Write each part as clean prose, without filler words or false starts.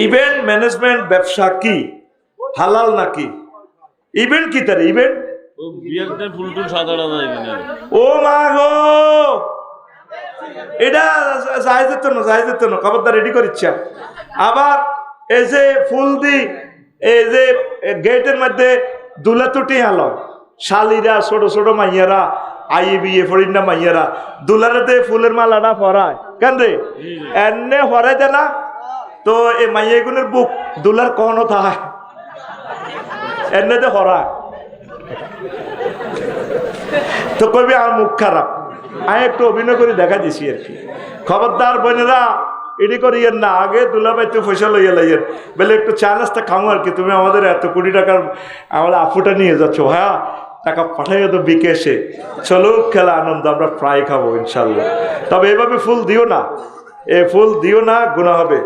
Event management ব্যবসা কি হালাল নাকি? ইভেন্ট কি তার ইভেন্ট? ও মা গো, এটা জায়েজের জন্য, জায়েজের জন্য খবরদার রেডি করিচ্ছা। আবার এই যে ফুল দি এই যে গেটের মধ্যে দুলা তুটি আলো শালিরা ছোট ছোট মাইয়ারা বিয়ে ফরিন্না মাইয়ারা দুলারেতে ফুলের মালাটা ফরায় কেন রে? এনে ফরাই দে না তো এই মাইয়াগুনের বুক দুলার কখনো থাকে এমনিতে ফরায় তো কবি আর মুখ খারাপ। আমি একটু অভিনয় করে দেখা দিছি আর কি। খবরদার বোনেরা এটি করিয়েন না, আগে দুলাভাইতে পয়সা লইয়া লাইয়েন বলে একটু চা নাস্তা খাও আর কি, তুমি আমাদের এত কোটি টাকার আমরা আফুটা নিয়ে যাচ্ছ, হ্যাঁ টাকা পাঠাইও তো বিকেশে, চলো খেলা আনন্দ, আমরা ফ্রাই খাবো ইনশাল্লাহ। তবে এভাবে ফুল দিও না, এ ফুল দিও না, গুনাহ হবে।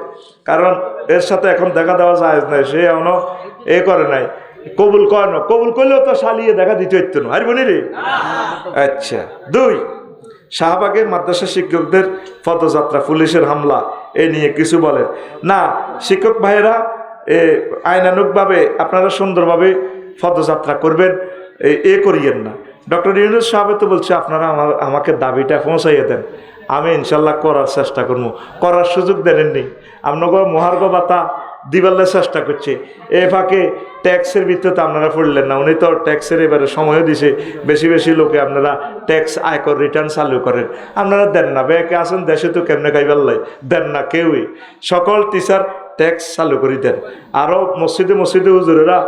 কারণ এর সাথে এখন দেখা দেওয়া যায় না, সে এখনো এ করে নাই, কবুল করে না, কবুল করলেও তো শালিয়ে দেখা দিতে হইতো না, আর বলি রে। আচ্ছা, 2 শাহবাগের মাদ্রাসা শিক্ষকদের পদযাত্রা, পুলিশের হামলা এ নিয়ে কিছু বলেন না। শিক্ষক ভাইয়েরা আইনানুগভাবে আপনারা সুন্দরভাবে পদযাত্রা করবেন, এ করিয়েন না। ডক্টর ইউনূস সাহেব তো বলছে আপনারা আমাকে দাবিটা পৌঁছাইয়ে দেন, আমি ইনশাল্লাহ করার চেষ্টা করবো। করার সুযোগ দেননি, আপনাকে মহার্ঘ ভাতা দিবাল্লা চেষ্টা করছে। এ ফাঁকে ট্যাক্সের ভিত্তিতে আপনারা পড়লেন না, উনি তো ট্যাক্সের এবারে সময়ও দিছে, বেশি বেশি লোকে আপনারা ট্যাক্স আয়কর রিটার্ন চালু করেন, আপনারা দেন না। ব্যাকে আসেন দেশে তো কেমনে খাইবাল্লাই দেন না কেউই। সকল টিচার ট্যাক্স চালু করে দেন। আরও মসজিদে মসজিদে হুজুরেরা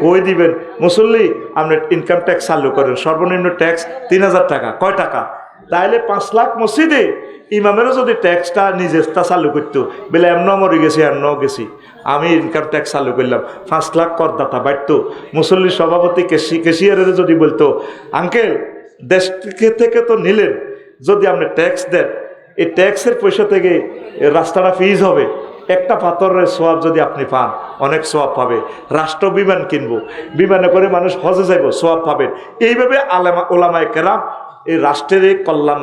কই দিবেন মুসল্লি আপনি ইনকাম ট্যাক্স চালু করেন, সর্বনিম্ন ট্যাক্স 3000 টাকা। কয় টাকা? তাইলে 5 লাখ মসজিদে ইমামেরও যদি ট্যাক্সটা নিজেরটা চালু করতো, বলে এমনও মরে গেছি এমনও গেছি, আমি ইনকাম ট্যাক্স চালু করলাম, 5 লাখ করদাতা বাড়তো। মুসল্লির সভাপতি কেশিয়ারের যদি বলতো আঙ্কেল দেশ থেকে তো নিলেন, যদি আপনি ট্যাক্স দেন, এই ট্যাক্সের পয়সা থেকে রাস্তাটা ফিজ হবে, একটা পাথরের সোয়াব যদি আপনি পান অনেক সোয়াব পাবে। রাষ্ট্র বিমান কিনবো, বিমানে করে মানুষ হজে যাইব, সোয়াব পাবেন। এইভাবে ওলামায়ে কেরাম এই রাষ্ট্রের কল্যাণ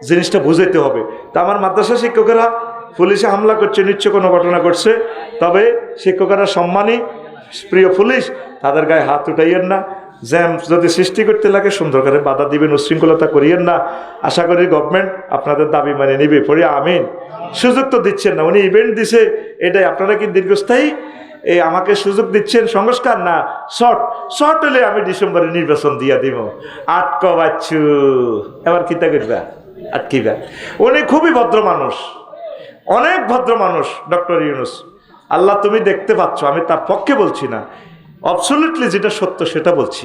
জিনিসটা বুঝাইতে হবে। তা আমার মাদ্রাসা শিক্ষকেরা পুলিশে হামলা করছে, নিশ্চয় কোনো ঘটনা ঘটছে, তবে শিক্ষকেরা সম্মানী, প্রিয় পুলিশ, তাদের গায়ে হাত উঠাইয়েন না। জ্যাম যদি সৃষ্টি করতে লাগে সুন্দর করে বাধা দিবেন, উশৃঙ্খলতা করিয়েন না। আশা করি গভর্নমেন্ট আপনাদের দাবি মানে নিবে, পড়ে আমিন। সুযোগ তো দিচ্ছেন না, উনি ইভেন্ট দিছে, এটাই আপনারা কি দীর্ঘস্থায়ী আমাকে সুযোগ দিচ্ছেন সংস্কার না শর্ট হলে আমি ডিসেম্বরে নির্বাচন দিয়া দিব। আটকা বাচ্চু এবার কিতা করবা, আটকিবা। উনি খুবই ভদ্র মানুষ, অনেক ভদ্র মানুষ ডক্টর ইউনূস। আল্লাহ তুমি দেখতে পাচ্ছ, আমি তার পক্ষে বলছি না, অবসলিউটলি যেটা সত্য সেটা বলছি,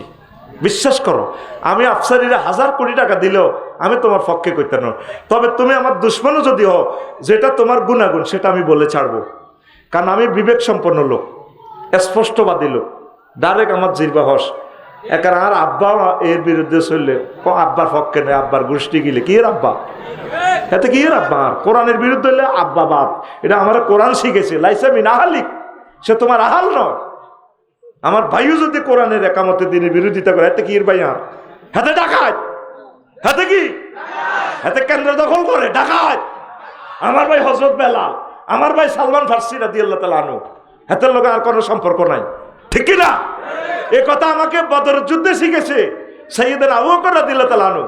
বিশ্বাস করো। আমি আফসারিরা 1000 কোটি টাকা দিলেও আমি তোমার পক্ষে করতে না। তবে তুমি আমার দুশ্মনও যদি হও, যেটা তোমার গুণাগুণ সেটা আমি বলে ছাড়বো, কারণ আমি বিবেক সম্পন্ন লোক, স্পষ্টবাদী লোক, ডাইরেক্ট আমার জিরবা হস। একার আর আব্বা এর বিরুদ্ধে চললে আব্বার পক্ষে নেই, আব্বার গোষ্ঠী গিলে কি এর আব্বা, এতে কি এর আব্বা। আর কোরআনের বিরুদ্ধে হলে আব্বা বাপ, এটা আমার কোরআন শিখেছে, লাইসামি না আহালিক, সে তোমার আহাল নয়। আমার ভাইও যদি কোরআনের একামতের দিনের বিরোধিতা করে, এতে কি এর ভাই? আর হাতে ডাকাত, হাতে কি, হাতে কেন্দ্র দখল করে ডাকাত। আমার ভাই হযরত বেলাল, আমার ভাই সালমান ফার্সি রাদিয়াল্লাহু তাআলা আনহু, হাতের লগে আর কোনো সম্পর্ক নাই, ঠিক কি না? এ কথা আমাকে বদর যুদ্ধে শিখেছে সাইয়েদনা আবু বকর রাদিয়াল্লাহু তাআলা আনহু।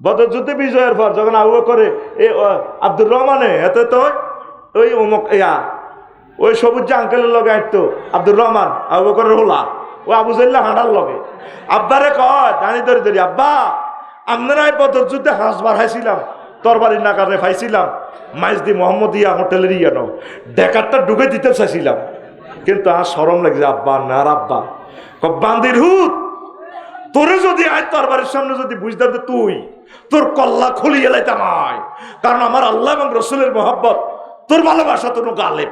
বদর যুদ্ধে বিজয়ের পর যখন আবু বকরে আব্দুর রহমানে এতে তো ওই ওই সবুজ আঙ্কেলের লগে আসতো আব্দুর রহমান, আবু বকরের হোলা, ও আবু জাহল হাঁটার লগে। আব্বারে কয় দানি ধরি, আব্বা আপনারাই বদর যুদ্ধে হাঁস বাড়াইছিলাম, তরবারির নাকারে পাইছিলাম, মাইজদি মোহাম্মদিয়া হোটেলের ইয়ানো ডেকারটা ঢুকে দিতে চাইছিলাম, কিন্তু আর শরম লাগছে। আব্বা না আব্বা বান্দির হুত, তোরে যদি আয় তরবারির সামনে যদি বুঝতাম যে তুই তোর কল্লা খুলিয়ে লাইতাম, কারণ আমার আল্লাহ এবং রসুলের মহব্বত, তোর ভালোবাসা তোর গালেব।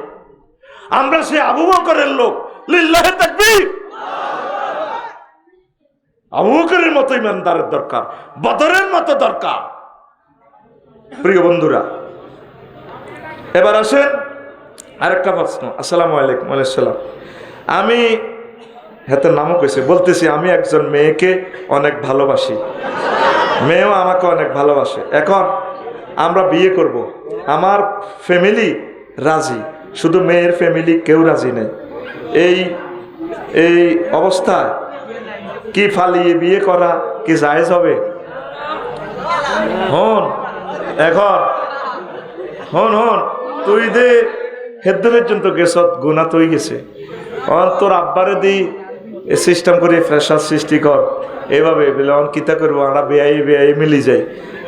আমরা সে আবু বকরের লোক, লিল্লাহে তাকবীর। আবু বকরের মতো ইমানদারের দরকার, বদরের মতো দরকার। প্রিয় বন্ধুরা, এবার আসেন আরেকটা প্রশ্ন। আসসালামু আলাইকুম। ওয়ালাইকুম সালাম। আমি হাতের নামও কইছে, বলতেছি আমি একজন মেয়েকে অনেক ভালোবাসি, মেয়েও আমাকে অনেক ভালোবাসে। এখন আমরা বিয়ে করব, আমার ফ্যামিলি রাজি, শুধু মেয়ের ফ্যামিলি কেউ রাজি নেই। এই এই অবস্থায় কি ফালিয়ে বিয়ে করা কি জায়েজ হবে? হন এখন হন তুই দে হেদ্দুরের জন্য গেছত গুণা তুই গেছে, তোর আব্বারে দি সিস্টেম করে ফ্রেশার সৃষ্টি কর, এইভাবে বলে কিতা করবো, আমরা বেআই মিলি যাই।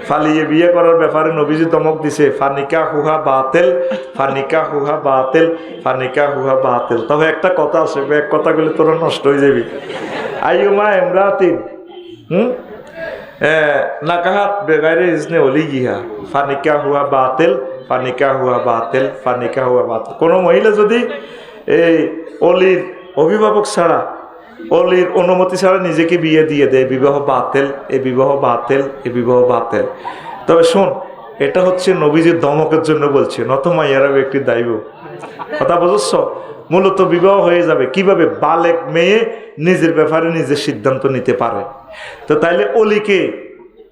ফালিয়ে বিয়ে করার ব্যাপারে নবীজি দমক দিছে, ফানিকা হুহা বাতেল, ফানিকা হুহা বাতেল, ফানিকা হুহা বাতেল। তবে একটা কথা আছে, এক কথা বলে তোরা নষ্ট হয়ে যাবি। আইয়ুমা এমরাতিন নাকাহাত বেগাইরে ইজনে ওলি গিহা ফানিকা হুয়া বাতেল, ফানিকা হুয়া বাতেল, ফানিকা হুয়া বাতেল। কোনো মহিলা যদি এই অলির অভিভাবক ছাড়া, অলির অনুমতি ছাড়া নিজেকে বিয়ে দিয়ে দেয়, বিবাহ বাতেল, এই বিবাহ বাতেল, এই বিবাহ বাতেল। তবে শোন, এটা হচ্ছে নবীজির দমকের জন্য বলছে, নত মাইয়ারা একটি দায়ব কথা বুঝছ। মূলত বিবাহ হয়ে যাবে কিভাবে? বালেক মেয়ে নিজের ব্যাপারে নিজের সিদ্ধান্ত নিতে পারে। তো তাইলে অলিকে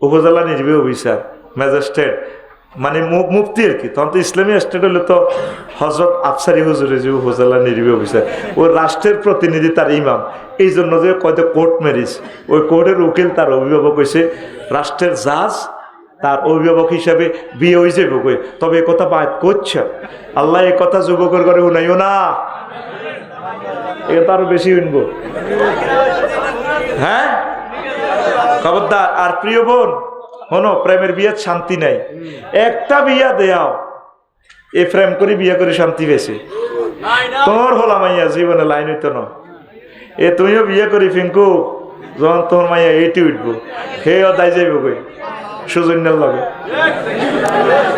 উপজেলা নির্বাহী অফিসার, ম্যাজিস্ট্রেট মানে মুফতি আর কি, তখন তো ইসলামী স্টেট হলে তো হজরত আফসারি হুজুরে যে উপজেলা নির্বাহী অফিসার, ওই রাষ্ট্রের প্রতিনিধি তার ইমাম। এই জন্য যে কয়তো কোর্ট ম্যারিজ, ওই কোর্টের উকিল তার অভিভাবক হয়েছে, রাষ্ট্রের জাজ তার অভিভাবক হিসাবে বিয়ে হয়ে যাবে কই। তবে এ কথা বাদ করছে আল্লাহ, এ কথা যুবকের ঘরে উনাইও না, এটা আরো বেশি উনবো। হ্যাঁ খবরদার। আর প্রিয় বোন হনো, প্রেমের বিয়ে শান্তি নাই। একটা বিয়া দেয়াও, এ প্রেম করে বিয়ে করে শান্তি পেয়েছে তোর হলা মাইয়া জীবনে লাইন হইতো না। এ তুমিও বিয়ে করি ফিঙ্কু, যখন তোর মাইয়া এইটি উঠবো হে দায় যাইব কই সুজন্যের লগে।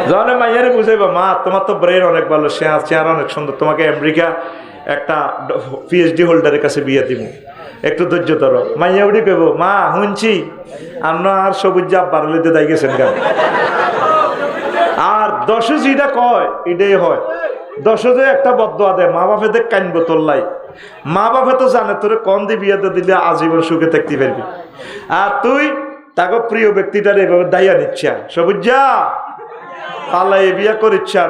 যখন মাইয়ারে বুঝাইবা, মা তোমার তো ব্রেন অনেক ভালো, চেহারা অনেক সুন্দর, তোমাকে আমেরিকা একটা পিএইচডি হোল্ডারের কাছে বিয়ে দিব, একটু ধৈর্য ধরো। মাইয়া উঠি কইব, মা শুনছি আপনার আর সবুজ জাপ বারলিতে দাই গেছেন কেন? আর দশে যেটা কয় এটাই হয়। দশে যে একটা বদদোয়া দেয়, মা বাপে দেখ কানবো তোল্লাই, মা বাপে তো জানে তোরে কন দিয়ে বিয়েতে দিলে আজীবন সুখে থাকতে পারবি। আর তুই তাকে প্রিয় ব্যক্তিটার এভাবে দাইয়া নিচ্ছা, সবুজ যা পালাই বিয়া করিচ্ছা,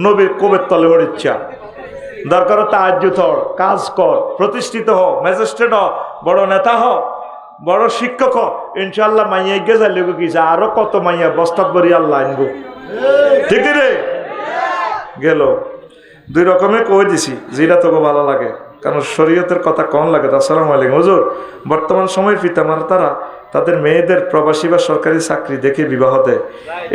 নবীর কবের তলে হরিচ্ছা। দরকার তাহাজ্জুদ হও, কাজ কর, প্রতিষ্ঠিত হ, ম্যাজিস্ট্রেট হ, বড় নেতা হ, বড় শিক্ষক হ, ইনশাল্লাহ মাইয়া গে যাইলে কি আরো কত মাইয়া বস্তাত বরি আল্লাহ আনবো। ঠিক রে গেল। দুই রকমে কই দিছি, যেটা তোকে ভালো লাগে, কারণ শরীয়তের কথা কম লাগে। আসসালামু আলাইকুম হুজুর। বর্তমান সময়ের পিতামাতারা তাদের মেয়েদের প্রবাসী বা সরকারি চাকরি দেখে বিবাহ দেয়,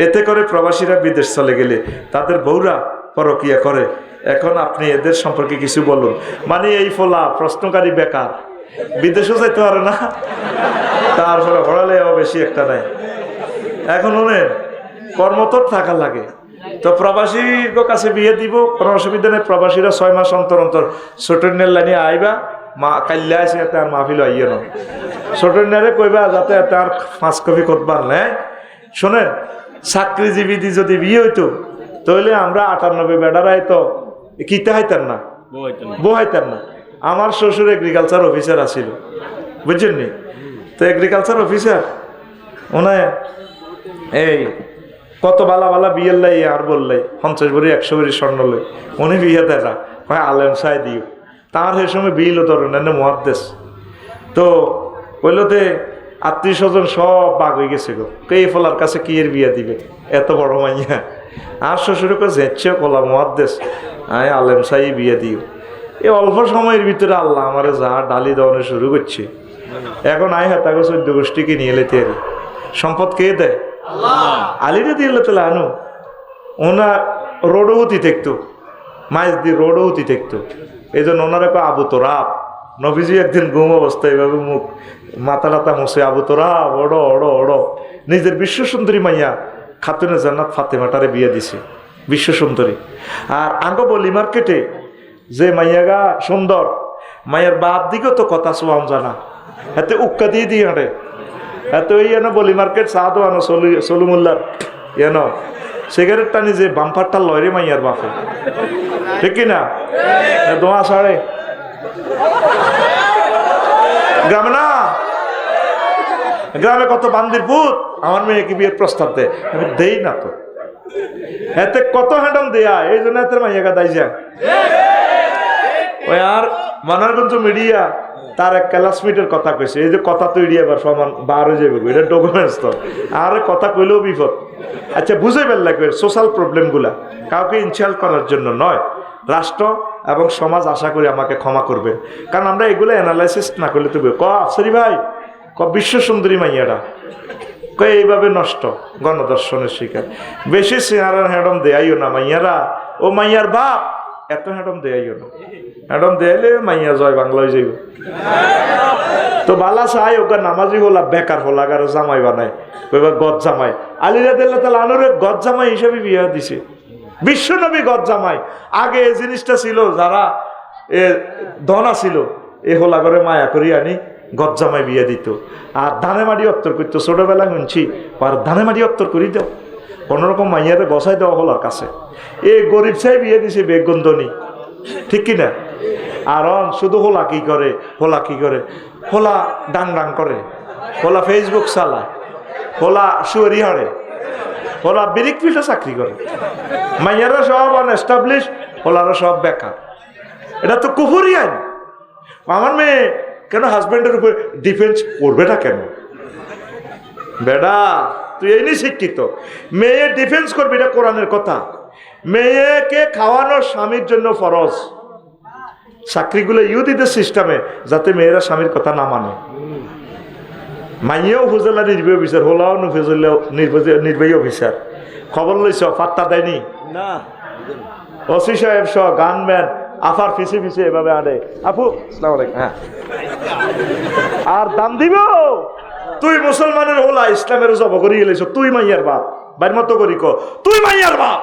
এতে করে প্রবাসীরা বিদেশ চলে গেলে তাদের বউরা পরকিয়া করে। এখন আপনি এদের সম্পর্কে কিছু বলুন। মানে এই ফলা প্রশ্নকারী বেকার, বিদেশও যাইতে পারে না, তারপরে পড়ালেও বেশি একটা নাই। এখন ওনের কর্মতর থাকা লাগে, তো প্রবাসীর কাছে বিয়ে দিব, কোনো অসুবিধা নেই। প্রবাসীরা 6 মাস অন্তর অন্তর ছোটনের লাইনে আইবা, মা কাল্লা আছে তার মাহফিল আইয়ে না, ছোটনারে কইবা যাতে তার 5 কপি করবার নেই। শোনেন, চাকরিজীবী যদি বিয়ে হইতো তাহলে আমরা 98 বেড়ারাই তো কিতে হাইতাম না, বউ হাইতাম না। আমার শ্বশুর এগ্রিকালচার অফিসার আছিল, বুঝছেন নি? তো এগ্রিকালচার অফিসার ওনায় এই কত বালা বালা বিয়ের লাই আর বললাই 50 ভরি 100 ভরি স্বর্ণ লই, উনি বিয়ে দেয় না, হয় আলেম সাই দিও। তার সেই সময় বিল ধরেন মহাদ্দেশ। তো কইলতে আত্মীয় স্বজন সব বাঘ হয়ে গেছে গো, এই ফলার কাছে কি এর বিয়ে দিবে, এত বড় মাইয়া। আর শ্বশুরের কাছে যেচ্ছে কলা মহাদ্দেশ, আয় আলেম সাই বিয়ে দিও। এই অল্প সময়ের ভিতরে আল্লাহ আমার যা ডালি দেওয়ানো শুরু করছে। এখন আয় হ্যাঁ তাকে 14 গোষ্ঠীকে নিয়ে লেতে সম্পদ কে দেয়? আলিরে দিয়ে তাহলে আনো। ওনা রোডৌতি থাকতো, মাইজ দিয়ে রোডৌতি থাকতো, এই জন্য ওনারা কো আবু তোরাব। নবীজি একদিন ঘুম অবস্থায় এভাবে মুখ মাথা টাতা মুছে, আবু তোরাব ওড়ো ওড়ো ওড়ো। নিজের বিশ্ব সুন্দরী মাইয়া খাতুনে জান্নাত ফাতেমাটারে বিয়ে দিছে, বিশ্ব সুন্দরী। আর আঙ্গ বলি মার্কেটে যে মাইয়াগা সুন্দর, মাইয়ার বাপ দিকেও তো কথা শোয়াম জানা, এতে উক্কা দিয়ে দিয়ে হাঁটে, এত ইয়েন বলি মার্কেট চা দোয়ানো সলুমুল্লার ইয়েন সিগারেট টানি যে বাম্পারটা লয়রে মাইয়ার বাপে, ঠিক কিনা? দোয়া সাড়ে গ্রামে না, গ্রামে কত বান্দির পুত আমার মেয়েকে বিয়ের প্রস্তাব দেয়, আমি দেই না তো। এতে কত হ্যান্ডম দেয়া, এই জন্য এত মাইয়া দাই যা ওই আর মানারগঞ্জ মিডিয়া তার এক ক্লাসমেটের কথা কইছে, এই যে কথা তৈরি এবার সমান বার হয়ে যাবে, এটা ডকুমেন্টস তো, আর কথা কইলেও বিপদ। আচ্ছা বুঝে ফেল লাগবে সোশ্যাল প্রবলেমগুলা, কাউকে ইনসাল্ট করার জন্য নয়। রাষ্ট্র এবং সমাজ আশা করি আমাকে ক্ষমা করবে, কারণ আমরা এগুলো অ্যানালাইসিস না করলে তো আফসারি ভাই বিশ্ব সুন্দরী মাইয়াটা এইভাবে নষ্ট, গণদর্শনের শিকার। বেশি চেহারার হ্যাডম দেয়াইও না মাইয়ারা, ও মাইয়ার বাপ এত হ্যাডম দেয়াইও না, হ্যাডম দেয়াইলে মাইয়া জয় বাংলায় যাইব। তো বালা চাই ওকে নামাজি হলা বেকার হলা কারো জামাই বানায়, গদ জামাই আলিরা দিল্লা তাহলে আনুরে গদ জামাই হিসেবে বিয়ে দিছে, বিশ্বনবী গদ জামাই। আগে এই জিনিসটা ছিল, যারা এ ধনা ছিল এ হোলা করে মায়া করি আনি গদ জামাই বিয়ে দিত, আর ধানে মাটি অত্তর করতো। ছোটবেলা শুনছি আর ধানে মাটি অত্তর করি দাও, কোনোরকম মাইয়ারে বসাই দেওয়া হলার কাছে। এই গরিব চাই বিয়ে দিছে বেগন্ধনী, ঠিক কিনা? আর শুধু হোলা কি করে, হোলা কি করে, হোলা ডাং ডাং করে, হোলা ফেসবুক চালায়, হোলা শুয়ারি হারে, হোলা বিরিক ফিল্ডে চাকরি করে। মাইয়ারা সব আনএস্টাবলিশ, হোলারা সব বেকার। এটা তো কুফুরি আইন। আমার মেয়ে কেন হাজব্যান্ডের উপর ডিফেন্স করবে না কেন? বেডা তুই এই নিয়ে শিক্ষিত, মেয়ে ডিফেন্স করবি, এটা কোরআনের কথা। মেয়েকে খাওয়ানো স্বামীর জন্য ফরজ। চাকরিগুলো ইউদিদের সিস্টেমে, যাতে মেয়েরা স্বামীর কথা না মানে। মাইয়াও হুজেলা নির্বাহী অফিসার, হোলাও নির্বাহী অফিসার। খবর লইছ পাত্তা দেয়নি না, ওসি সাহেব সহ গানম্যান আফার ফিসে ফিসে এভাবে আনে। আপু আসসালামু আলাইকুম, হ্যাঁ আর দাম দিব। তুই মুসলমানের হোলা ইসলামের জব করি গেলেছ, তুই মাইয়ার বাপ, বাইর মতো করি তুই মাইয়ার বাপ।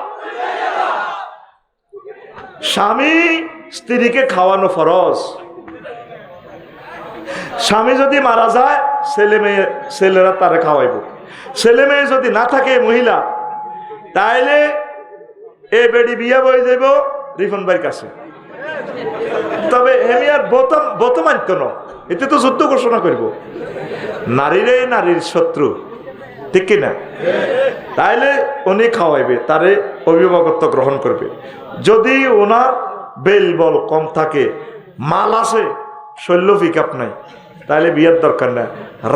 স্বামী স্ত্রীকে খাওয়ানো ফরজ। স্বামী যদি মারা যায় ছেলেরা তারে খাওয়াইব। ছেলে মেয়ে যদি না থাকে মহিলা, তাইলে এ বেডি বিয়া বয়ে যাইব রিফন ভাইয়ের কাছে। তবে হেমিয়ার বত মানত না, এতে তো যুদ্ধ ঘোষণা করব। নারীরে নারীর শত্রু, ঠিক কিনা? তাইলে উনি খাওয়াইবে, তারে অভিভাবকত্ব গ্রহণ করবে। যদি ওনার বেল বল কম থাকে, মাল আছে, শৈল্য পিক আপ নাই, তাহলে বিয়ের দরকার নাই।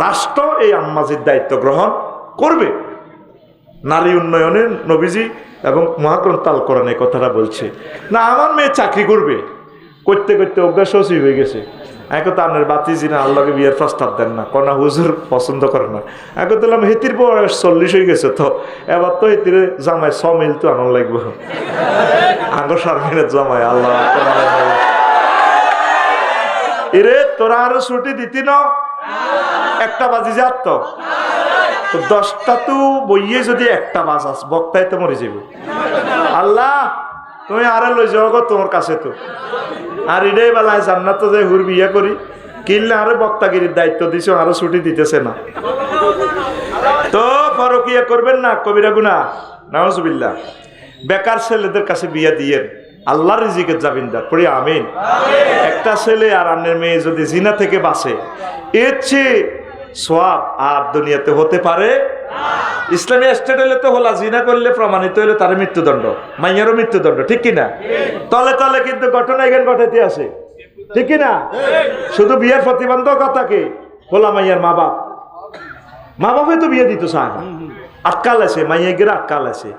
রাষ্ট্র এই আম্মাজির দায়িত্ব গ্রহণ করবে। নারী উন্নয়নে নবীজি এবং মহাগ্রন্থ আল কোরআনে কথাটা বলছে না। আমার মেয়ে চাকরি করবে, করতে করতে অজ্ঞা সচিব হয়ে গেছে। এখন তো আপনার বাতিজি না আল্লাহকে বিয়ের প্রস্তাব দেন না, কনা হুজুর পছন্দ করে না। এখন তো হেতির বয়স 40 হয়ে গেছে, তো এবার তো হেতিরে জামাই 6 মিল তো আনন্দ লাগবে। আঙ্গ সারমিনের জামাই আল্লাহ এরে তোরা আরো ছুটি দিতি না, একটা বাজি যাত তো 10টা তো বইয়ে যদি একটা বাজাস বক্তাই তো মরে যাব। আল্লাহ তুমি আরে লই যাও গো তোমার কাছে তো। আর এটাই বেলায় জান্নাত যে হুর বিয়ে করি কিনলে আরো বক্তাগিরির দায়িত্ব দিছ, আরো ছুটি দিতেছে না। তো ফরকিয়া করবেন না, কবিরা গুনাহ, নাউজুবিল্লাহ। বেকার ছেলেদের কাছে বিয়ে দিয়েন, আল্লাহর রিজিকের জামিনদার পড়ি আমিন। একটা ছেলে আর আন্নের মেয়ে যদি জিনা থেকে বাঁচে, এর চেয়ে সোয়াব আর দুনিয়াতে হতে পারে। ইসলামী স্টেট হলে তো হলা জিনা করলে প্রমাণিত হলে তার মৃত্যুদণ্ড, মাইয়ারও মৃত্যুদণ্ড, ঠিক কিনা? তলে তলে কিন্তু ঘটনা এখানে ঘটাইতে আসে, ঠিক কিনা? শুধু বিয়ের প্রতিবন্ধকতা কি? হোলা মাইয়ার মা বাপে তো বিয়ে দিত চায় না, আটকাল আছে, মাইয়া গেরে আটকাল আছে।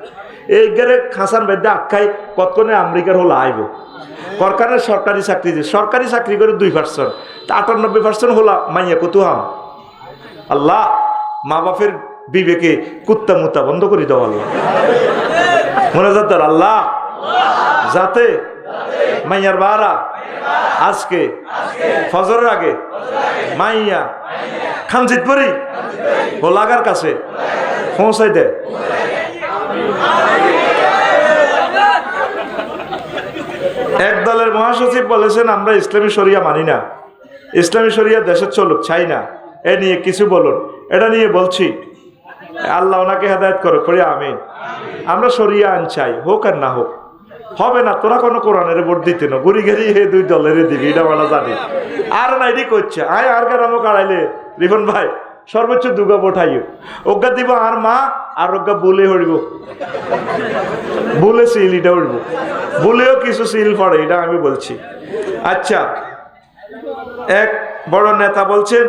এই গেরে খাসান বেদে আটকাই কতক্ষণে আমেরিকার হলো আইব। করকারের সরকারি চাকরি দিয়ে সরকারি চাকরি করে 2%, 98% হলা মাইয়া কত হাম। আল্লাহ মা বাপের বিবেকে কুত্তা মুতা বন্ধ করে দাও আল্লাহ। মনে যাতে আল্লাহ যাতে মাইয়ার বারা আজকে ফজরের আগে মাইয়া খানজিতপুরি হোলাগার কাছে পৌঁছাই দেয়। এক দলের মহাসচিব বলেছেন আমরা ইসলামী শরিয়া মানি না, ইসলামী শরিয়া দেশে চলুক চাই না। এ নিয়ে কিছু বলুন। এটা নিয়ে বলছি আল্লাহ ওনাকে হেদায়েত করো, করে আমিন। আমরা শরিয়া আইন চাই, হোক আর না হোক। হবে না তোরা কোনো কোরআনের ভোট দিতে না, গুড়ি ঘেরি হে 2 দলের দিবি, এটা বলা জানি। আর না এটি করছে আয় আর কেন কাড়াইলে রিফন ভাই সর্বোচ্চ 2 ভোট আইও ওগা দিব। আর মা আরোগ্য বলে হইব, বলে সিল এটা হইব, বলেও কিছু সিল পড়ে, এটা আমি বলছি। আচ্ছা, এক বড় নেতা বলছেন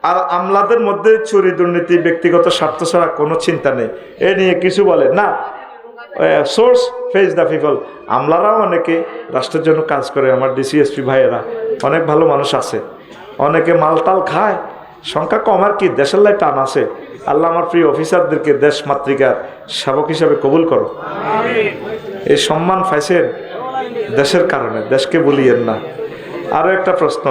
আর আমলাদের মধ্যে চুরি দুর্নীতি ব্যক্তিগত স্বার্থ ছাড়া কোনো চিন্তা নেই, এ নিয়ে কিছু বলে না। সোর্স ফেস দ্য পিপল, আমলারাও অনেকে রাষ্ট্রের জন্য কাজ করে, আমার ডিসিএসপি ভাইয়েরা অনেক ভালো মানুষ আছে, অনেকে মালটাল খায়, সংখ্যা কম আর কি, দেশের লাই টান আছে। আল্লাহ আমার প্রিয় অফিসারদেরকে দেশ মাতৃকার সেবক হিসাবে কবুল করো। এই সম্মান পাইছেন দেশের কারণে, দেশকে বলিয়েন না। আরও একটা প্রশ্ন,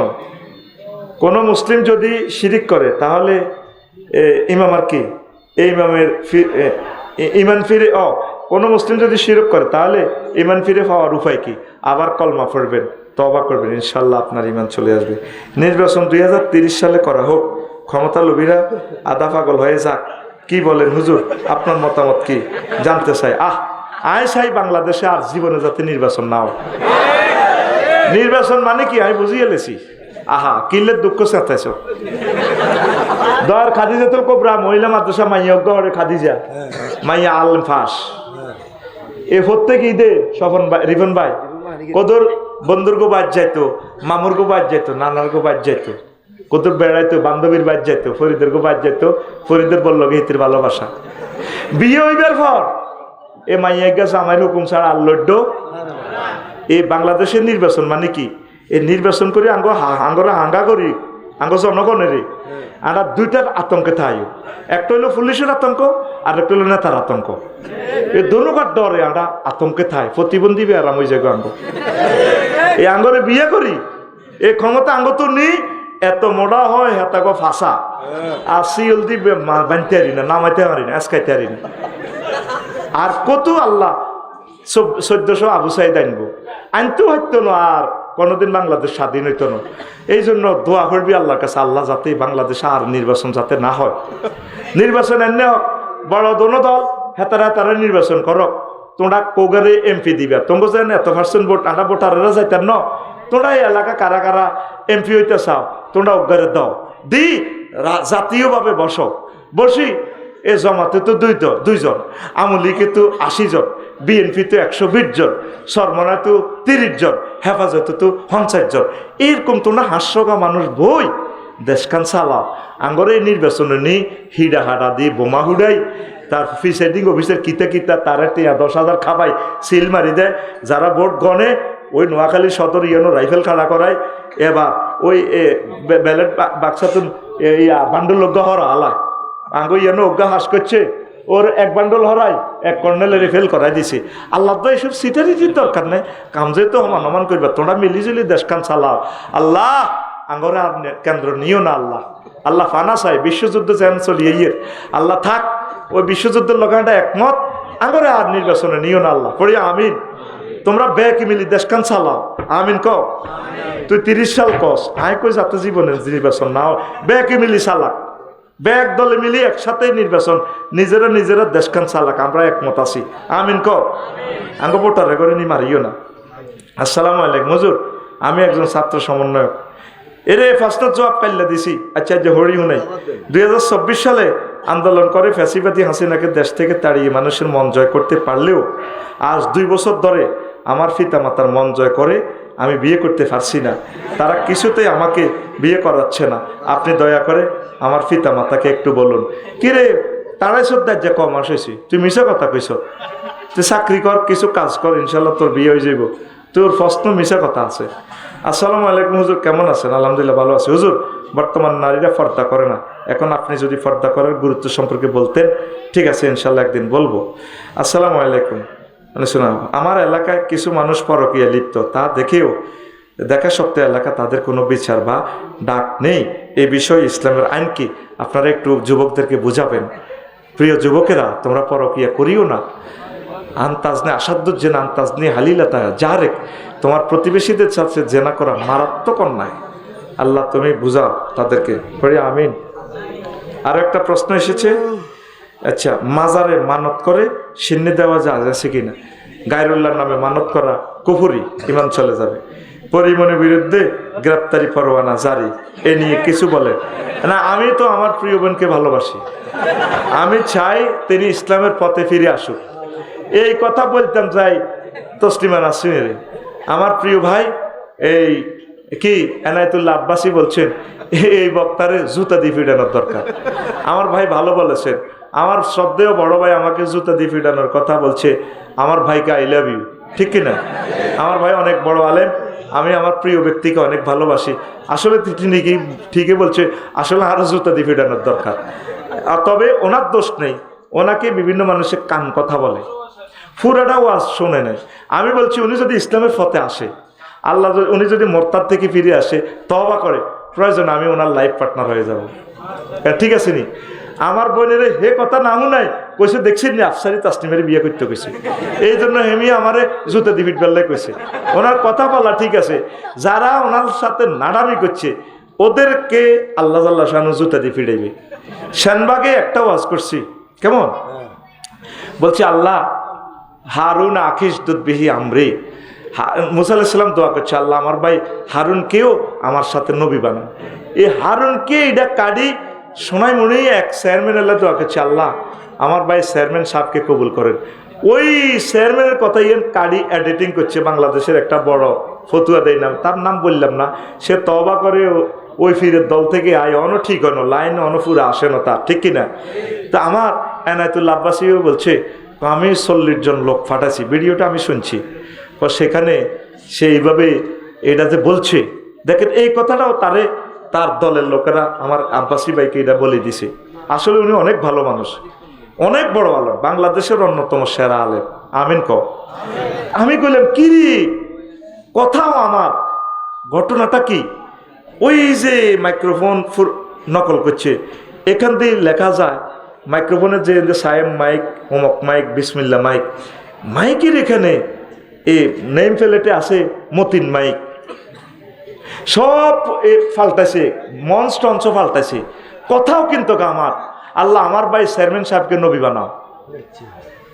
কোনো মুসলিম যদি শিরিক করে তাহলে ইমাম আর কি, এই ইমামের ইমান ফিরে কোনো মুসলিম যদি শিরক করে তাহলে ইমান ফিরে পাওয়ার উপায় কি? আবার কলমা পড়বেন, তওবা করবেন, ইনশাল্লাহ আপনার ইমান চলে আসবে। নির্বাচন 2030 সালে করা হোক, ক্ষমতা লোভীরা আধা পাগল হয়ে যাক। কি বলেন হুজুর, আপনার মতামত কি জানতে চাই? আয় চাই বাংলাদেশে আর জীবনে যাতে নির্বাচন না হয়। নির্বাচন মানে কি আমি বুঝিয়ে লেছি। কিল্লের দুঃখ চেতাইছ দর খাদিজাতুল কুবরা মহিলা মাদ্রাসা মাইয়া গড়ে খাদিজা মাইয়া আলম ফাঁস এ প্রত্যেক ঈদে স্বপন ভাই রিপন ভাই কদর বন্ধুর গো বাদ যাইতো, মামুর গো বাদ যাইতো, নানার গো বাদ যাইতো, কদর বেড়াইতো, বান্ধবীর বাদ যাইতো, ফরিদের গো বাদ যাইতো, ফরিদের বলল হিতির ভালোবাসা। বিয়ে হইবার পর এ মাইয়া গেছে আমার হুকুম ছাড়া আল্লড্ড। এই বাংলাদেশের নির্বাচন মানে কি? এই নির্বাচন করি আঙ্গরা হাঙ্গা করি আঙ্গ জনগণের আমরা দুইটার আতঙ্কে থাই। একটা হইলো পুলিশের আতঙ্ক আর একটা হইলো নেতার আতঙ্ক। এই দোনোকার ডরে আমরা আতঙ্কে থাই, প্রতিবন্ধী বেয়ারাম ওই জায়গা আঙ্গ এই আঙ্গরে বিয়ে করি, এই ক্ষমতা আঙ্গ তো নেই, এত মোড়া হয় হেতাগো ফাঁসা আর সিল দি বানতে পারি না, নামাইতে পারি না, আজকাইতে পারি না। আর কত আল্লাহ 1400 আবু সাইদ আনবো, আনতেও হইতো না, আর কোনোদিন বাংলাদেশ স্বাধীন হইতো না। এই জন্য দোয়া করবি আল্লাহর কাছে, আল্লাহ যাতে বাংলাদেশে আর নির্বাচন যাতে না হয়। নির্বাচন এনে হোক, বড় দোনো দল হেতারা হেতারা নির্বাচন করক, তোমরা কোগারে এমপি দিবা, তোমরা যেন এত পার্সেন্ট ভোট আটা ভোটারেরা যাইতেন ন, তোমরা এই এলাকা কারা কারা এমপি হইতে চাও তোমরা অজ্ঞারে দাও দি, জাতীয়ভাবে বসো, বসি এ জমাতে তো দুইজন, আওয়ামী লীগে তো 80 জন, বিএনপি তো 120 জন, সরমনায় তো 30 জন, হেফাজতে তো 50 জন। এরকম তোমরা হাস্যগা মানুষ বই দেশখান চালাও। আঙ্গরে এই নির্বাচনে নি হিডা হাডা দিয়ে বোমা হুডাই, তার প্রিসাইডিং অফিসের কিতা কিতা তারা 10,000 খাবাই সিল মারি দেয়। যারা ভোট গণে ওই নোয়াখালী সদর ইয়ানো রাইফেল খাড়া করায়, এবার ওই ব্যালট বাক্সাতুন বান্ডুল লজ্ঞা হরা আলায় আঙ্গো ইয়ানো অজ্ঞা হাস করছে, ওর এক বান্ডল হরাই এক কর্নেলের ফেল করাই দিছে। আল্লাহ তো এইসব সিটারিটির দরকার নেই, কাম যেহেতু অনুমান করবা, তোমরা মিলিজুলি দেশখান চালাও। আল্লাহ আঙ্গরে আর কেন্দ্র নিও না, আল্লাহ আল্লাহ ফানা চাই বিশ্বযুদ্ধ যেন চলিয়ে আল্লাহ থাক, ওই বিশ্বযুদ্ধের লোকানটা একমত, আঙ্গরে আর নির্বাচনে নিও না আল্লাহ পড়ি আমিন। তোমরা ব্যাগ মিলি দেশখান চালাও আমিন ক। তুই 30 সাল কস আয় কই যাতে জীবনের নির্বাচন নাও, ব্যাগ মিলি চালাক, ব্যাগ দলে মিলি একসাথে নির্বাচন, নিজেরা দেশখান চালাক, আমরা একমত আছি আমিন ক। আঙ্গ ভোটারে করে নি মারিও না। আসসালামু আলাইকুম হুজুর, আমি একজন ছাত্র সমন্বয়ক, এরে ফার্স্টের জবাব কাল্লা দিছি। আচ্ছা যে হরিও নাই 2024 সালে আন্দোলন করে ফ্যাসিবাদী হাসিনাকে দেশ থেকে তাড়িয়ে মানুষের মন জয় করতে পারলেও আজ 2 বছর ধরে আমার পিতামাতার মন জয় করে আমি বিয়ে করতে পারছি না, তারা কিছুতেই আমাকে বিয়ে করাচ্ছে না। আপনি দয়া করে আমার পিতামাতাকে একটু বলুন। কিরে তারাই শ্রদ্ধার যে কম আসেছি, তুই মিশা কথা কইস, তুই চাকরি কর, কিছু কাজ কর, ইনশাল্লাহ তোর বিয়ে হয়ে যাইব, তোর প্রশ্ন মিশা কথা আছে। আসসালামু আলাইকুম হুজুর, কেমন আছেন? আলহামদুলিল্লাহ ভালো আছি হুজুর। বর্তমান নারীরা পর্দা করে না, এখন আপনি যদি পর্দা করার গুরুত্ব সম্পর্কে বলতেন। ঠিক আছে ইনশাল্লাহ একদিন বলবো। আসসালামু আলাইকুম, মানে শোনা, আমার এলাকায় কিছু মানুষ পরকীয়া লিপ্ত, তা দেখেও দেখা সত্ত্বেও এলাকা তাদের কোনো বিচার বা ডাক নেই, এই বিষয়ে ইসলামের আইন কি আপনারা একটু যুবকদেরকে বুঝাবেন। প্রিয় যুবকেরা, তোমরা পরকীয়া করিও না। আন্তাজনে আসাদ্দুর জেনা আন্তাজনে হালিলাতা যারেক, তোমার প্রতিবেশীদের সাথে জেনা করা মারাত্মক অন্যায়। আল্লাহ তুমি বুঝাও তাদেরকে, পড়ি আমিন। আর একটা প্রশ্ন এসেছে, আচ্ছা মাজারে মানত করে সিন্নি দেওয়া যায় আছে কিনা? গায়রুল্লাহর নামে মানত করা কুফরি, ইমান চলে যাবে। পরিমণের বিরুদ্ধে গ্রেপ্তারি পরোয়ানা জারি, এ নিয়ে কিছু বলে না। আমি তো আমার প্রিয় বোনকে ভালোবাসি, আমি চাই তিনি ইসলামের পথে ফিরে আসুক। এই কথা বলতাম যাই তসলিমা নাসরিনের আমার প্রিয় ভাই এই কি এনায়েতুল্লাহ আব্বাসী বলছেন এই বক্তারে জুতা দিয়ে ফিরানোর দরকার। আমার ভাই ভালো বলেছেন, আমার শ্রদ্ধেয় বড় ভাই আমাকে জুতা দিয়ে ফিরানোর কথা বলছে, আমার ভাইকে আই লাভ ইউ, ঠিক কিনা? আমার ভাই অনেক বড় আলেম, আমি আমার প্রিয় ব্যক্তিকে অনেক ভালোবাসি। আসলে তিনি কি ঠিকই বলছে, আসলে আরো জুতা দিয়ে ফিরানোর দরকার। তবে ওনার দোষ নেই, ওনাকে বিভিন্ন মানুষের কান কথা বলে, পুরাটা ওয়াজ শোনে নেয়। আমি বলছি উনি যদি ইসলামের পথে আসে, আল্লাহ উনি যদি মোরতাদ থেকে ফিরে আসে, তওবা করে, প্রয়োজন আমি ওনার লাইফ পার্টনার হয়ে যাব, ঠিক আছে নি? আমার বোনের হে কথা না নাই কইছে, দেখছেন নি আফসারি তাসলিমের বিয়ে করতে কইছে, এই জন্য হেমি আমারে জুতা দিবিট বেল্লাই কইছে। ওনার কথা বলা ঠিক আছে, যারা ওনার সাথে নাড়ামি করছে ওদেরকে আল্লাহ আল্লাহ শানু জুতা দিয়ে ফিরাইবে। শানবাগে একটা ওয়াজ করছি, কেমন বলছি, আল্লাহ হারুন আখিস দুধবিহি আমরে, মুসা আলাইহিস সালাম দোয়া করছে, আল্লাহ আমার ভাই হারুনকেও আমার সাথে নবী বানান। এই হারুনকে এটা কাড়ি শোনাই মনে এক চেয়ারম্যান আল্লাহ দোয়া করছে, আল্লাহ আমার ভাই চেয়ারম্যান সাহেবকে কবুল করেন। ওই চেয়ারম্যানের কথাই কাড়ি এডিটিং করছে, বাংলাদেশের একটা বড় ফতুয়া দেয় নাম, তার নাম বললাম না, সে তওবা করে ওই ফিরের দল থেকে আয় অন ঠিক হনো লাইন অনপুরে আসে না তার, ঠিক কিনা? তা আমার এনায়েতুল্লাহ আব্বাসীও বলছে, আমি 40 জন লোক ফাটাছি, ভিডিওটা আমি শুনছি, সেখানে সে এইভাবে এটা যে বলছে, দেখেন এই কথাটাও তার দলের লোকেরা আমার আব্বাসী ভাইকে এটা বলে দিছে। আসলে উনি অনেক ভালো মানুষ, অনেক বড় আলেম, বাংলাদেশের অন্যতম সেরা আলেম। আমিন ক। আমি কইলাম কি রে, কথাও আমার, ঘটনাটা কি? ওই যে মাইক্রোফোন নকল করছে, এখান দিয়ে লেখা যায় মাইক্রোফোনের যে সায়েম মাইক, অমক মাইক, বিসমিল্লা মাইক, মাইকের এখানে এই নেম প্লেটে আছে মতিন মাইক, সব ফাল্টাইছে, মঞ্চ টঞ্চ ফাল্টাইছে, কথাও কিন্তু আমার, আল্লাহ আমার ভাই চেয়ারম্যান সাহেবকে নবী বানাও,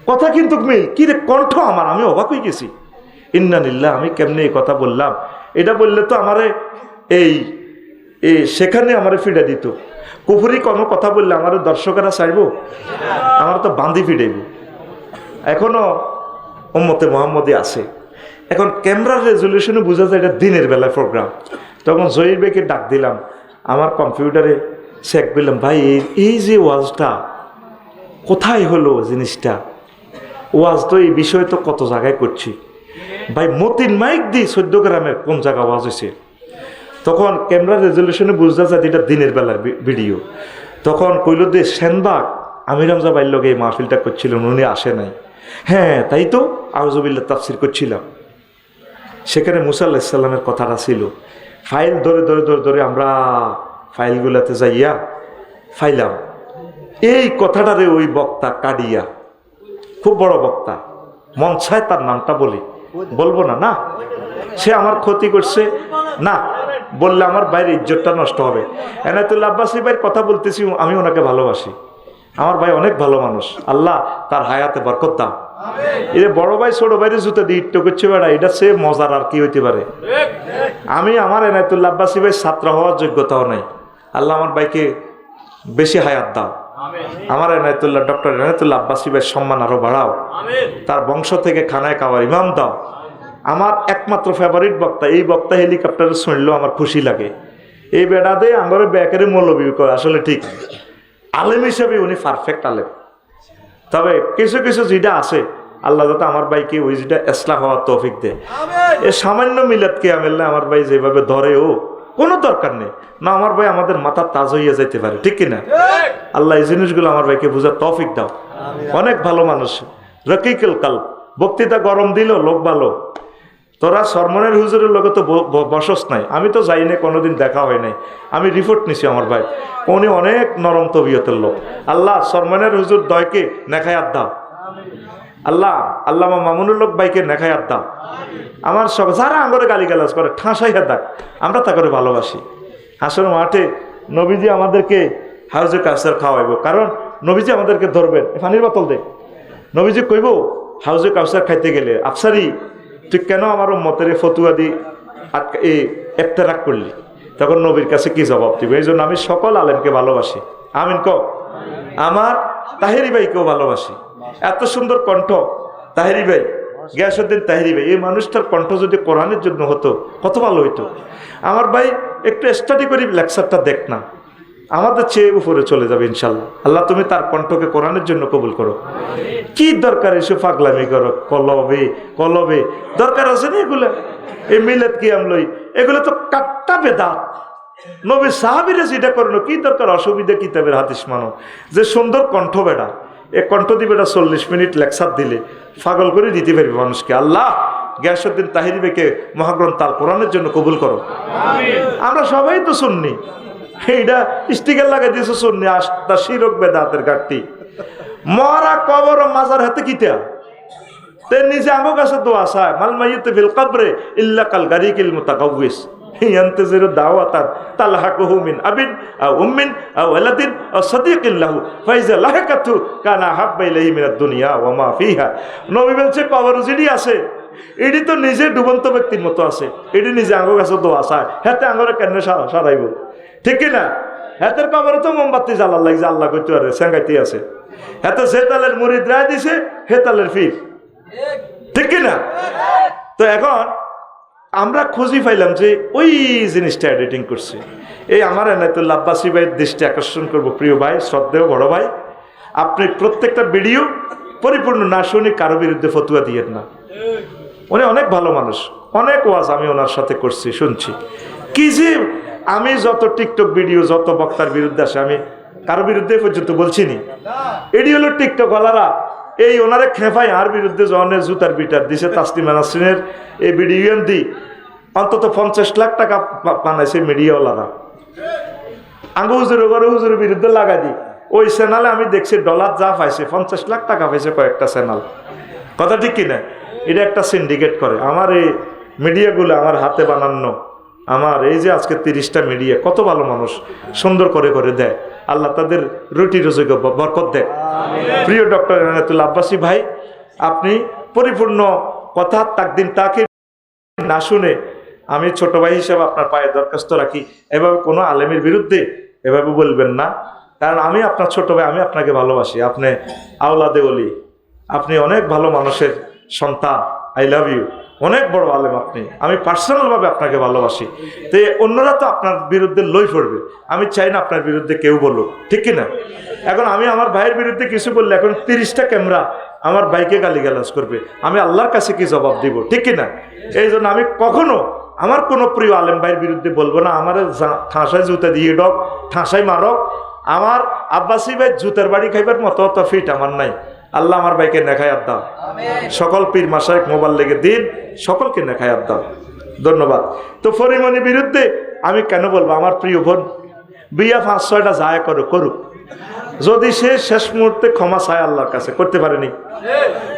কথা কিন্তু মিল, কি রে কণ্ঠ আমার, আমি অবাক হয়ে গেছি। ইন্নালিল্লাহ, আমি কেমনে এই কথা বললাম? এটা বললে তো আমারে এই সেখানে আমারে ফিরে দিত। কুফুরি কোনো কথা বললে আমার দর্শকেরা চাইব, আমার তো বান্ধি ফিরাইব। এখনো উম্মতে মুহাম্মদী আছে। এখন ক্যামেরার রেজলিউশনে বোঝা যায় এটা দিনের বেলায় প্রোগ্রাম। তখন জহির বেকে ডাক দিলাম, আমার কম্পিউটারে চেক করলাম, ভাই এই যে ওয়াজটা কোথায় হলো জিনিসটা, ওয়াজ তো এই বিষয়ে তো কত জায়গায় করছি ভাই, মতিন মাইক দি 14 গ্রামের কোন জায়গা ওয়াজ হয়েছে। তখন ক্যামেরার রেজলিউশনে বুঝা যায় এটা দিনের বেলার ভিডিও। তখন কইল যে সেনবাগ আমির হামজা ভাইয়ের লগে এই মাহফিলটা করছিলেন, উনি আসে নাই। হ্যাঁ তাই তো, আউযুবিল্লাহ তাফসির করছিলাম, সেখানে মুসা আলাইহিস সালামের কথাটা ছিল। ফাইল ধরে ধরে ধরে ধরে আমরা ফাইলগুলোতে যাইয়া ফাইলাম এই কথাটারে ওই বক্তা কাডিয়া, খুব বড় বক্তা, মন চায় তার নামটা বলবো না, না সে আমার ক্ষতি করছে, না বললে আমার ভাইয়ের ইজ্জতটা নষ্ট হবে। এনায়েতুল্লাহ আব্বাসী ভাইয়ের কথা বলতেছি, আমি ওনাকে ভালোবাসি, আমার ভাই অনেক ভালো মানুষ, আল্লাহ তার হায়াতে বরকত দাও। এই বড় ভাই ছোট ভাইরে জুতা দিয়ে ইট্টো করছে বেড়া, এটা সে মজার আর কি হইতে পারে? আমি আমার এনায়েতুল্লাহ আব্বাসী ভাই ছাত্র হওয়ার যোগ্যতাও নাই, আল্লাহ আমার ভাইকে বেশি হায়াত দাও। আমার এনায়েতুল্লাহ ডক্টর এনায়েতুল্লাহ আব্বাসী ভাইয়ের সম্মান আরো বাড়াও, তার বংশ থেকে খানায় খাওয়ার ইমাম দাও। আমার একমাত্র ফেভারিট বক্তা, এই বক্তা হেলিকপ্টারে শুনলেও আমার খুশি লাগে। এই বেড়া দিয়ে আমার ব্যাকেরে মৌলবি করে, আসলে ঠিক আলেম হিসেবে উনি পারফেক্ট আলেম। তবে কিছু কিছু যেটা আছে, আল্লাহ যাতে আমার ভাইকে ওই যেটা ইসলাহ হওয়ার তৌফিক দেয়। এ সামান্য মিলাদ কিয়ামেল্লা আমার ভাই যেভাবে ধরে, ও কোনো দরকার নেই না, আমার ভাই আমাদের মাথা তাজ হইয়া যাইতে পারে, ঠিক কিনা? আল্লাহ এই জিনিসগুলো আমার ভাইকে বুঝার তৌফিক দাও। অনেক ভালো মানুষ, রকিকুল কাল, বক্তৃতা গরম দিল লোক ভালো। তোরা সরমনের হুজুরের লোকে তো বসস নাই, আমি তো যাই না, কোনোদিন দেখা হয় নাই, আমি রিপোর্ট নিছি আমার ভাই, উনি অনেক নরম তবিয়তের লোক। আল্লাহ সরমনের হুজুর দয়কে নেখায়াত দাও, আল্লাহ আল্লামা মামুনুল লোক ভাইকে নেখায়াত দাও। আমার সব যারা আঙ্গরে গালিগালাজ করে ঠাঁসাইয়া দাগ, আমরা তা করে ভালোবাসি। হাসর মাঠে নবীজি আমাদেরকে হাউজে কাউসার খাওয়াইব, কারণ নবীজি আমাদেরকে ধরবেন, পানির বোতল দে, নবীজি কইব হাউজে কাউসার খাইতে গেলে, আফসারি তুই কেন আমার উম্মতের ফতুয়া দি এই ইফতেরাক করলি, তখন নবীর কাছে কি জবাব দিবে? এই জন্য আমি সকল আলেমকে ভালোবাসি। আমিন কও। আমার তাহেরি ভাইকেও ভালোবাসি। এত সুন্দর কণ্ঠ তাহেরি ভাই, গিয়াসউদ্দিন তাহেরি ভাই, এই মানুষটার কণ্ঠ যদি কোরআনের জন্য হতো কত ভালো হইতো। আমার ভাই একটু স্টাডি করি, লেকচারটা দেখ না, আমাদের চেয়ে উপরে চলে যাবে ইনশাল্লাহ। আল্লাহ তুমি তার কণ্ঠকে কোরআনের জন্য কবুল করো। কি দরকার এসে পাগলামি করো, কলবে কলবে দরকার আছে না এগুলো? এই মিলাদ কিয়াম লই, এগুলো তো কাট্টা বেদাত। নবী সাহাবীরা যেটা করলো, কি দরকার অসুবিধা কিতাবের হাদিস মানো? যে সুন্দর কণ্ঠ বেড়া, এ কণ্ঠ দিবে 40 মিনিট লেকচার দিলে পাগল করে দিতে পারবে মানুষকে। আল্লাহ গিয়াসউদ্দিন তাহেরি ভাইকে মহাগ্রন্থ আল কোরআনের জন্য কবুল করো। আমরা সবাই তো সুন্নি, এইটা স্টিকার লাগাই দিয়েছে সুন্নি, আস্তা শিরক বেদাতের ঘাটতি। মরা কবর মাজার হাতে কিতা তে নিজে আঙ্গো কাছে দোয়া চায়, মাল মাইয়িত ফিল কবরে ইল্লা কাল গারিকিল মুতাকাউবিস ইয়ান্তাজিরু দাওয়াতান তালহাকুহু মিন আবিন আও উম্মিন আও ওয়ালাদিন আও সাদিকিন লাহু ফাইজা লাহাকাতু কানা হাব্বা ইলাইহি মিনাদ দুনিয়া ওয়া মা ফিহা। নবী বলছে কবর যিনি আছে এটি তো নিজে ডুবন্ত ব্যক্তির মতো আছে, এটি নিজে আঙ্গো কাছে দোয়া চায়, হাতে আঙ্গরে কেন সারাইব? ঠিক কিনা? হাতের কবরে তো মোমবাতি জ্বালার লাগছে, আল্লাহ কইতে পারে সেঙ্গাইতে আছে। হাতে যে তালের মুরিদ রায় দিছে হে তালের ফির, ঠিক কিনা? তো এখন আমরা খুঁজি পাইলাম যে ওই জিনিসটা এডিটিং করছে এই আমার এনায়েতুল্লাহ আব্বাসী ভাইয়ের দৃষ্টি আকর্ষণ করব। প্রিয় ভাই, শ্রদ্ধেয় বড় ভাই, আপনি প্রত্যেকটা ভিডিও পরিপূর্ণ না শুনে কারো বিরুদ্ধে ফতুয়া দিয়েন না। উনি অনেক ভালো মানুষ, অনেক ওয়াজ আমি ওনার সাথে করছি, শুনছি। কি যে আমি যত টিকটক ভিডিও যত বক্তার বিরুদ্ধে আসে আমি কারো বিরুদ্ধে পর্যন্ত বলছি নি। এটি হলো টিকটক ওয়ালারা এই ওনারে খেপাই আর বিরুদ্ধে জনের জুতার বিটার দিছে। তাসলিমা নাসরিনের এই ভিডিও দি অন্তত 50 লাখ টাকা বানাইছে মিডিয়াওয়ালারা। আঙ্গু হুজুর ঘরে হুজুরের বিরুদ্ধে লাগাই দি, ওই চ্যানেলে আমি দেখছি ডলার যা পাইছে 50 লাখ টাকা পাইছে কয়েকটা চ্যানেল। কথা ঠিক কিনা? এটা একটা সিন্ডিকেট করে। আমার এই মিডিয়াগুলো আমার হাতে বানানো, আমার এই যে আজকে 30টা মিডিয়া, কত ভালো মানুষ সুন্দর করে করে দেয়। আল্লাহ তাদের রুটি রুজিকে বরকত দেয়। প্রিয় ডক্টর এনায়েতুল্লাহ আব্বাসী ভাই, আপনি পরিপূর্ণ কথা তাকদিম তাকে না শুনে আমি ছোট ভাই হিসেবে আপনার পায়ে দরখাস্ত রাখি, এভাবে কোনো আলেমের বিরুদ্ধে এভাবে বলবেন না। কারণ আমি আপনার ছোট ভাই, আমি আপনাকে ভালোবাসি। আপনি আওলাদে ওলি, আপনি অনেক ভালো মানুষের সন্তান। আই লাভ ইউ, অনেক বড় আলেম আপনি। আমি পার্সোনালভাবে আপনাকে ভালোবাসি। তো অন্যরা তো আপনার বিরুদ্ধে লই পড়বে, আমি চাই না আপনার বিরুদ্ধে কেউ বলুক, ঠিক কিনা? এখন আমি আমার ভাইয়ের বিরুদ্ধে কিছু বললে এখন 30টা ক্যামেরা আমার ভাইকে গালিগালাজ করবে, আমি আল্লাহর কাছে কি জবাব দিব, ঠিক কিনা? এই জন্য আমি কখনো আমার কোনো প্রিয় আলেম ভাইয়ের বিরুদ্ধে বলবো না। আমার ঠাঁসায় জুতা দিয়ে ডক, ঠাঁসায় মারক। আমার আব্বাসী ভাই জুতার বাড়ি খাইবার মতো অত ফিট আমার নাই। আল্লাহ আমার ভাইকে নেখায়াত দাও, সকল পীর মাশায়েখ মোবাইল লেগে দিন, সকলকে নেখায়াত দাও। ধন্যবাদ। তো ফরিমনির বিরুদ্ধে আমি কেন বলবো? আমার প্রিয় বোন বিয়া 5-6টা যায় করুক, যদি সে শেষ মুহূর্তে ক্ষমা চায় আল্লাহর কাছে, করতে পারেনি,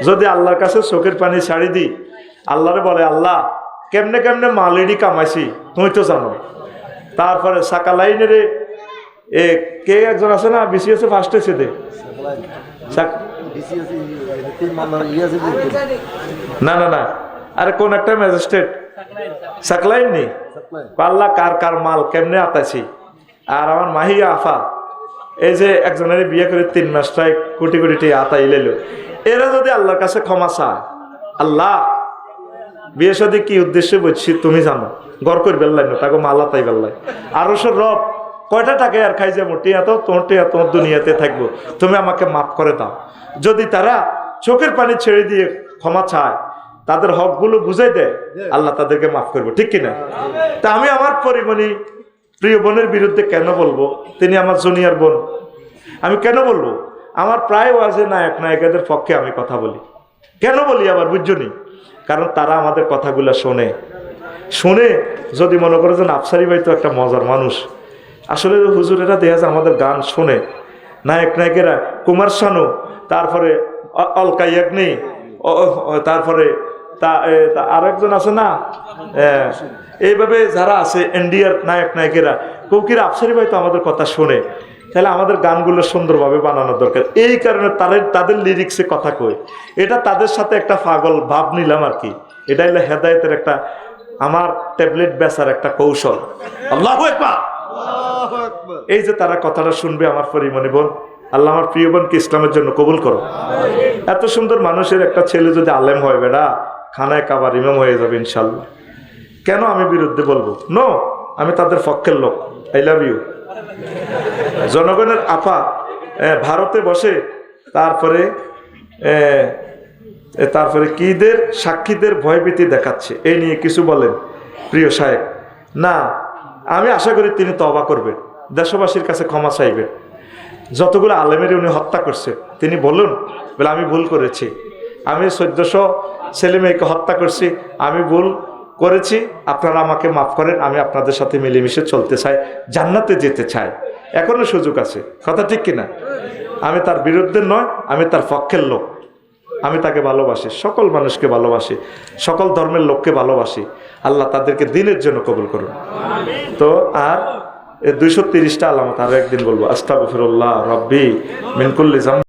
যদি আল্লাহর কাছে চোখের পানি ছাড়ি দিই, আল্লাহরে বলে আল্লাহ কেমনে কেমনে মালিডি কামাইছি তুমি তো জানো। তারপরে সাকালাইনের কে একজন আছে না বিসিএসে ফার্স্ট হয়েছে দে, না না না, আরে কোন একটা ম্যাজিস্ট্রেট সাকলাইন নেই, আল্লাহ কার কার মাল কেমনে আতাছি। আর আমার মাহিয়া আফা এই যে একজনের বিয়ে করে 3 মাসটায় কোটি কোটি টাকা আতাই লেল, এরা যদি আল্লাহর কাছে ক্ষমা চায়, আল্লাহ বিয়ে সাথে কি উদ্দেশ্যে বলছি তুমি জানো, গড় করে বেললাই না তাকে মাল আতাই বেললাই। আরো সব রব কয়টা টাকা আর খাই যাবো, টিয়া তো তোমার দুনিয়াতে থাকবো, তুমি আমাকে মাফ করে দাও। যদি তারা চোখের পানি ছেড়ে দিয়ে ক্ষমা চায়, তাদের হকগুলো বুঝাই দেয়, আল্লাহ তাদেরকে মাফ করবো, ঠিক কিনা? তা আমি আমার পরিমণি প্রিয় বোনের বিরুদ্ধে কেন বলবো? তিনি আমার জুনিয়র বোন, আমি কেন বলবো? আমার প্রায় ওয়াজে নায়ক নায়িকাদের পক্ষে আমি কথা বলি। কেন বলি আবার বুঝছনি? কারণ তারা আমাদের কথাগুলো শুনে যদি মনে করে যে আফসারি ভাই তো একটা মজার মানুষ, আসলে হুজুরেরা দেখা যায় আমাদের গান শোনে, নায়ক নায়িকেরা কুমার শানু, তারপরে অলকা ইয়াগনি, তারপরে আর একজন আছে না, এইভাবে যারা আছে ইন্ডিয়ার নায়ক নায়িকেরা, কৌকির আফসারি ভাই তো আমাদের কথা শোনে, তাহলে আমাদের গানগুলো সুন্দরভাবে বানানো দরকার। এই কারণে তাদের লিরিক্সে কথা কই, এটা তাদের সাথে একটা পাগল ভাব নিলাম আর কি। এটা হলো হেদায়েতের একটা আমার ট্যাবলেট বেচার একটা কৌশল। আল্লাহু আকবার। এই যে তারা কথাটা শুনবে আমার পরিমণি বোন, আল্লাহ আমার প্রিয় বোনকে ইসলামের জন্য কবুল করো। এত সুন্দর মানুষের একটা ছেলে যদি আলেম হয় বেড়া, খানায় কাবার ইমাম হয়ে যাবে ইনশাল্লাহ। কেন আমি বিরুদ্ধে বলবো? নো, আমি তাদের পক্ষের লোক। I love you. জনগণের আপা ভারতে বসে তারপরে কিদের সাক্ষীদের ভয়ভীতি দেখাচ্ছে, এই নিয়ে কিছু বলেন প্রিয় সাহেব? না, আমি আশা করি তিনি তওবা করবেন, দেশবাসীর কাছে ক্ষমা চাইবেন। যতগুলো আলেমের উনি হত্যা করছে, তিনি বলুন বলে আমি ভুল করেছি, আমি 1400 ছেলে মেয়েকে হত্যা করছি, আমি ভুল করেছি, আপনারা আমাকে মাফ করেন, আমি আপনাদের সাথে মিলেমিশে চলতে চাই, জান্নাতে যেতে চাই, এখনো সুযোগ আছে। কথা ঠিক কিনা? আমি তার বিরুদ্ধে নয়, আমি তার পক্ষের লোক। আমি তাকে ভালোবাসি, সকল মানুষকে ভালোবাসি, সকল ধর্মের লোককে ভালোবাসি। আল্লাহ তাদেরকে দিনের জন্য কবুল করুন। তো আর 230টা আলামত আরো একদিন বলবো। আস্তাগফিরুল্লাহ রাব্বি মিন কুল্লি যাম।